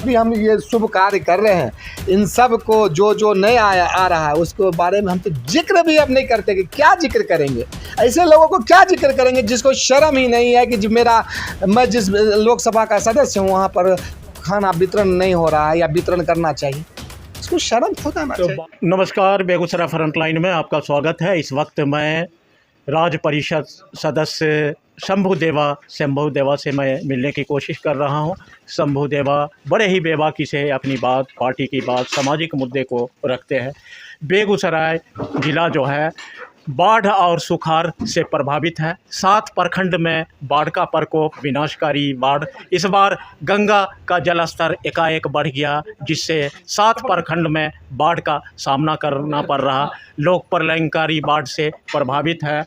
भी हम ये शुभ कार्य कर रहे हैं, इन सब को जो नए आ रहा है उसके बारे में हम तो जिक्र भी अब नहीं करते कि क्या जिक्र करेंगे। ऐसे लोगों को क्या जिक्र करेंगे जिसको शर्म ही नहीं है कि मैं जिस लोकसभा का सदस्य हूँ वहाँ पर खाना वितरण नहीं हो रहा है या वितरण करना चाहिए, इसको शर्म होता ना चाहिए। नमस्कार, बेगूसराय फ्रंटलाइन में आपका स्वागत है। इस वक्त मैं राज्य परिषद सदस्य शंभू देवा से मैं मिलने की कोशिश कर रहा हूं। शंभू देवा बड़े ही बेबाकी से अपनी बात, पार्टी की बात, सामाजिक मुद्दे को रखते हैं। बेगूसराय ज़िला जो है बाढ़ और सुखाड़ से प्रभावित है। 7 प्रखंड में बाढ़ का प्रकोप, विनाशकारी बाढ़। इस बार गंगा का जलस्तर एकाएक बढ़ गया, जिससे 7 प्रखंड में बाढ़ का सामना करना पड़ रहा। लोग प्रलयंकारी बाढ़ से प्रभावित है।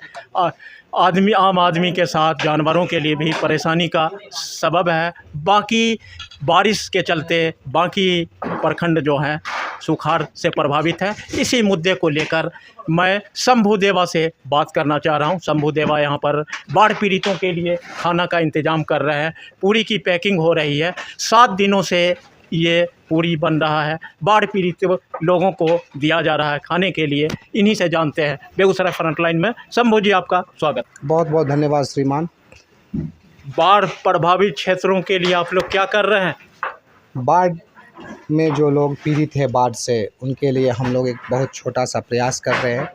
आम आदमी के साथ जानवरों के लिए भी परेशानी का सबब है। बाकी बारिश के चलते बाकी प्रखंड जो हैं सुखाड़ से प्रभावित है। इसी मुद्दे को लेकर मैं शंभू देवा से बात करना चाह रहा हूं। शंभू देवा यहां पर बाढ़ पीड़ितों के लिए खाना का इंतज़ाम कर रहे हैं। पूरी की पैकिंग हो रही है। 7 दिनों से ये पूरी बन रहा है। बाढ़ पीड़ित लोगों को दिया जा रहा है खाने के लिए। इन्हीं से जानते हैं। बेगूसराय फ्रंटलाइन में शंभू जी, आपका स्वागत। बहुत बहुत धन्यवाद श्रीमान। बाढ़ प्रभावित क्षेत्रों के लिए आप लोग क्या कर रहे हैं? बाढ़ में जो लोग पीड़ित है बाढ़ से, उनके लिए हम लोग एक बहुत छोटा सा प्रयास कर रहे हैं।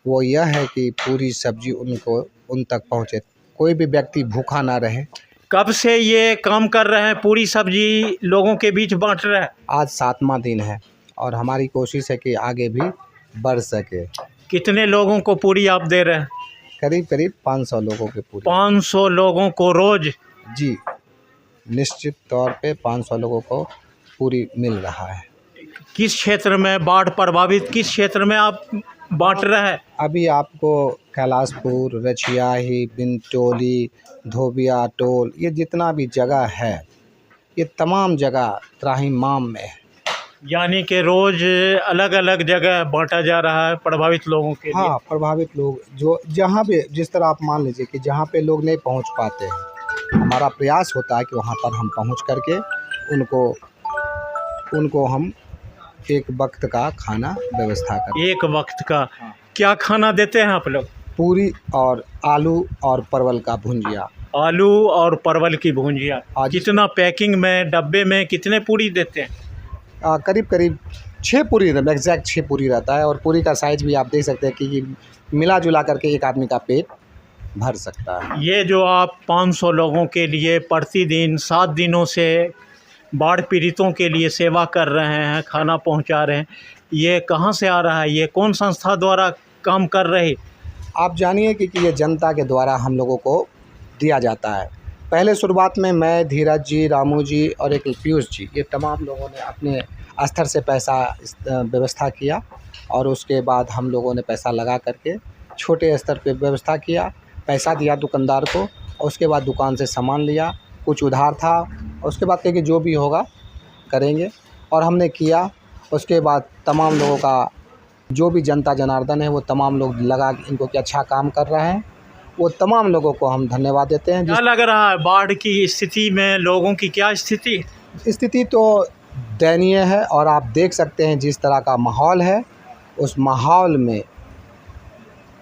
वो यह है कि पूरी सब्जी उन तक पहुँचे, कोई भी व्यक्ति भूखा ना रहे। कब से ये काम कर रहे हैं, पूरी सब्जी लोगों के बीच बांट रहे हैं? आज 7वां दिन है और हमारी कोशिश है कि आगे भी बढ़ सके। कितने लोगों को पूरी आप दे रहे हैं? करीब 500 लोगों के पूरी। 500 लोगों को रोज? जी, निश्चित तौर पे 500 लोगों को पूरी मिल रहा है। किस क्षेत्र में बाढ़ प्रभावित, किस क्षेत्र में आप बांट रहे हैं? अभी आपको कैलाशपुर, रछियाही, बिनटोली, धोबिया टोल, ये जितना भी जगह है, ये तमाम जगह त्राहिमाम में है। यानी कि रोज अलग अलग जगह बांटा जा रहा है प्रभावित लोगों के लिए? हाँ, प्रभावित लोग जो जहाँ पे, जिस तरह आप मान लीजिए कि जहाँ पे लोग नहीं पहुँच पाते हैं, हमारा प्रयास होता है कि वहाँ पर हम पहुँच करके उनको हम एक वक्त का खाना व्यवस्था करें। एक वक्त का? क्या खाना देते हैं आप लोग? पूरी और आलू और परवल का भुंजिया। आलू और परवल की भुंजिया। कितना पैकिंग में, डब्बे में कितने पूरी देते हैं? करीब 6 पूरी, एग्जैक्ट 6 पूरी रहता है। और पूरी का साइज़ भी आप देख सकते हैं कि मिला जुला करके एक आदमी का पेट भर सकता है। ये जो आप 500 लोगों के लिए प्रतिदिन 7 दिनों से बाढ़ पीड़ितों के लिए सेवा कर रहे हैं, खाना पहुंचा रहे हैं, ये कहां से आ रहा है? ये कौन संस्था द्वारा काम कर रही? आप जानिए कि ये जनता के द्वारा हम लोगों को दिया जाता है। पहले शुरुआत में मैं, धीरज जी, रामू जी और एक पीयूष जी, ये तमाम लोगों ने अपने स्तर से पैसा व्यवस्था किया और उसके बाद हम लोगों ने पैसा लगा करके छोटे स्तर पे व्यवस्था किया। पैसा दिया दुकानदार को और उसके बाद दुकान से सामान लिया, कुछ उधार था और उसके बाद कहे कि जो भी होगा करेंगे, और हमने किया। उसके बाद तमाम लोगों का, जो भी जनता जनार्दन है, वो तमाम लोग लगा इनको कि अच्छा काम कर रहे हैं, वो तमाम लोगों को हम धन्यवाद देते हैं। क्या लग रहा है बाढ़ की स्थिति में लोगों की क्या स्थिति? स्थिति तो दयनीय है और आप देख सकते हैं जिस तरह का माहौल है, उस माहौल में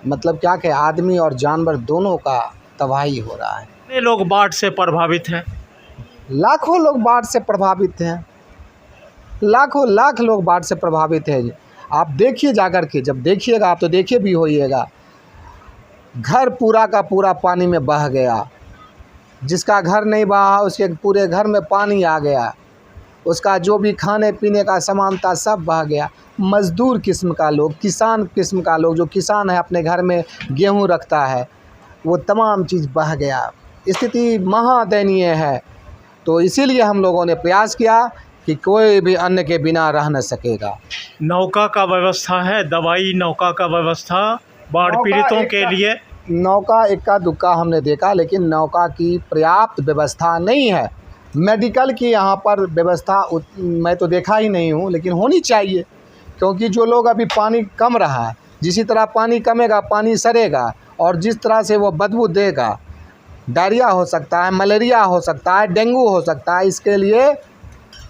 मतलब क्या कहें, आदमी और जानवर दोनों का तबाही हो रहा है। कितने लोग बाढ़ से प्रभावित हैं? लाखों लोग बाढ़ से प्रभावित हैं। लाख लोग बाढ़ से प्रभावित हैं। आप देखिए जाकर के, जब देखिएगा आप तो देखिए भी होइएगा, घर पूरा का पूरा पानी में बह गया। जिसका घर नहीं बहा उसके पूरे घर में पानी आ गया। उसका जो भी खाने पीने का सामान था सब बह गया। मज़दूर किस्म का लोग, किसान किस्म का लोग, जो किसान है अपने घर में गेहूँ रखता है, वो तमाम चीज़ बह गया। स्थिति महादयनीय है। तो इसीलिए हम लोगों ने प्रयास किया कि कोई भी अन्न के बिना रह न सकेगा। नौका का व्यवस्था है, दवाई नौका का व्यवस्था बाढ़ पीड़ितों के लिए? नौका इक्का दुक्का हमने देखा, लेकिन नौका की पर्याप्त व्यवस्था नहीं है। मेडिकल की यहाँ पर व्यवस्था मैं तो देखा ही नहीं हूँ, लेकिन होनी चाहिए, क्योंकि जो लोग अभी पानी कम रहा है, जिसी तरह पानी कमेगा पानी सड़ेगा और जिस तरह से वो बदबू देगा, डायरिया हो सकता है, मलेरिया हो सकता है, डेंगू हो सकता है। इसके लिए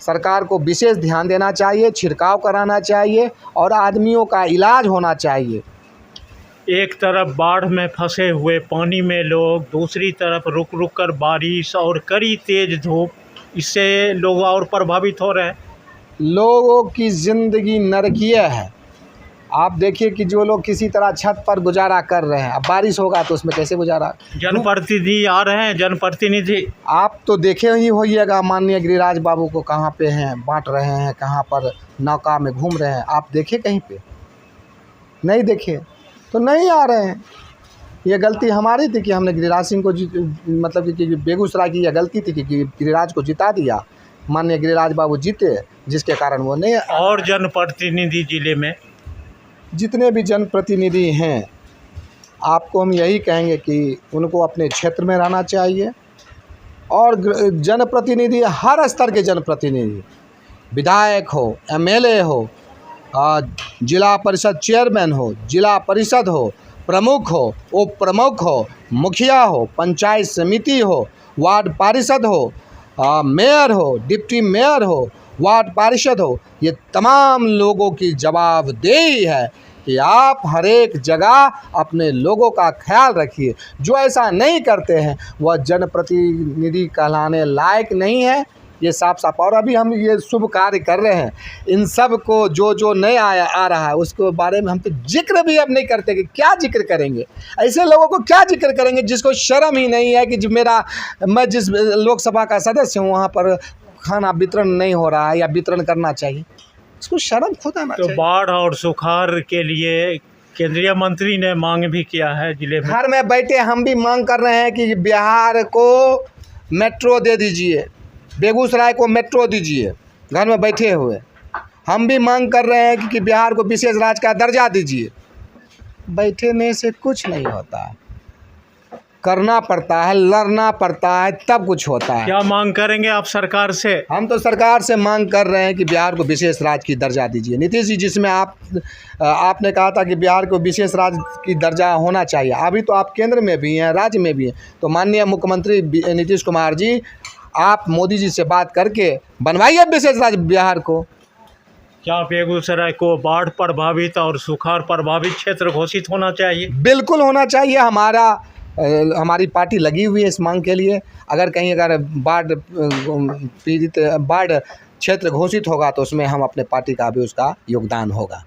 सरकार को विशेष ध्यान देना चाहिए, छिड़काव कराना चाहिए और आदमियों का इलाज होना चाहिए। एक तरफ बाढ़ में फंसे हुए पानी में लोग, दूसरी तरफ रुक रुक कर बारिश और कड़ी तेज धूप, इससे लोग और प्रभावित हो रहे हैं। लोगों की ज़िंदगी नरकीय है। आप देखिए कि जो लोग किसी तरह छत पर गुजारा कर रहे हैं, अब बारिश होगा तो उसमें कैसे गुजारा। जनप्रतिनिधि आ रहे हैं, जनप्रतिनिधि आप तो देखे ही होइएगा, माननीय गिरिराज बाबू को कहाँ पे हैं, बांट रहे हैं, कहाँ पर नौका में घूम रहे हैं। आप देखे कहीं पे? नहीं देखे तो नहीं आ रहे हैं। ये गलती हमारी थी कि हमने गिरिराज सिंह को मतलब कि बेगूसराय की यह गलती थी कि गिरिराज को जिता दिया। माननीय गिरिराज बाबू जीते, जिसके कारण वो नहीं। और जनप्रतिनिधि जिले में जितने भी जनप्रतिनिधि हैं, आपको हम यही कहेंगे कि उनको अपने क्षेत्र में रहना चाहिए। और जनप्रतिनिधि, हर स्तर के जनप्रतिनिधि, विधायक हो, एमएलए हो, जिला परिषद चेयरमैन हो, जिला परिषद हो, प्रमुख हो, उप प्रमुख हो, मुखिया हो, पंचायत समिति हो, वार्ड पार्षद हो, मेयर हो, डिप्टी मेयर हो, वार्ड पार्षद हो, ये तमाम लोगों की जवाबदेही है कि आप हर एक जगह अपने लोगों का ख्याल रखिए। जो ऐसा नहीं करते हैं वह जनप्रतिनिधि कहलाने लायक नहीं है। ये साफ साफ। और अभी हम ये शुभ कार्य कर रहे हैं, इन सब को जो नहीं आ रहा है उसके बारे में हम तो जिक्र भी अब नहीं करते कि क्या जिक्र करेंगे। ऐसे लोगों को क्या जिक्र करेंगे जिसको शर्म ही नहीं है कि जो मैं जिस लोकसभा का सदस्य हूँ वहाँ पर खाना वितरण नहीं हो रहा है या वितरण करना चाहिए। इसको शर्म खुद आना चाहिए। तो बाढ़ और सुखाड़ के लिए केंद्रीय मंत्री ने मांग भी किया है जिले में। घर में बैठे हम भी मांग कर रहे हैं कि बिहार को मेट्रो दे दीजिए, बेगूसराय को मेट्रो दीजिए। घर में बैठे हुए हम भी मांग कर रहे हैं कि बिहार को विशेष राज्य का दर्जा दीजिए। बैठने से कुछ नहीं होता है, करना पड़ता है, लड़ना पड़ता है, तब कुछ होता है। क्या मांग करेंगे आप सरकार से? हम तो सरकार से मांग कर रहे हैं कि बिहार को विशेष राज्य की दर्जा दीजिए। नीतीश जी, जिसमें आपने कहा था कि बिहार को विशेष राज्य की दर्जा होना चाहिए, अभी तो आप केंद्र में भी हैं, राज्य में भी हैं, तो माननीय मुख्यमंत्री नीतीश कुमार जी, आप मोदी जी से बात करके बनवाइए विशेष राज्य बिहार को। क्या बेगूसराय को बाढ़ प्रभावित और सुखाड़ प्रभावित क्षेत्र घोषित होना चाहिए? बिल्कुल होना चाहिए। हमारी पार्टी लगी हुई है इस मांग के लिए। अगर कहीं बाढ़ पीड़ित बाढ़ क्षेत्र घोषित होगा तो उसमें हम अपने पार्टी का भी उसका योगदान होगा।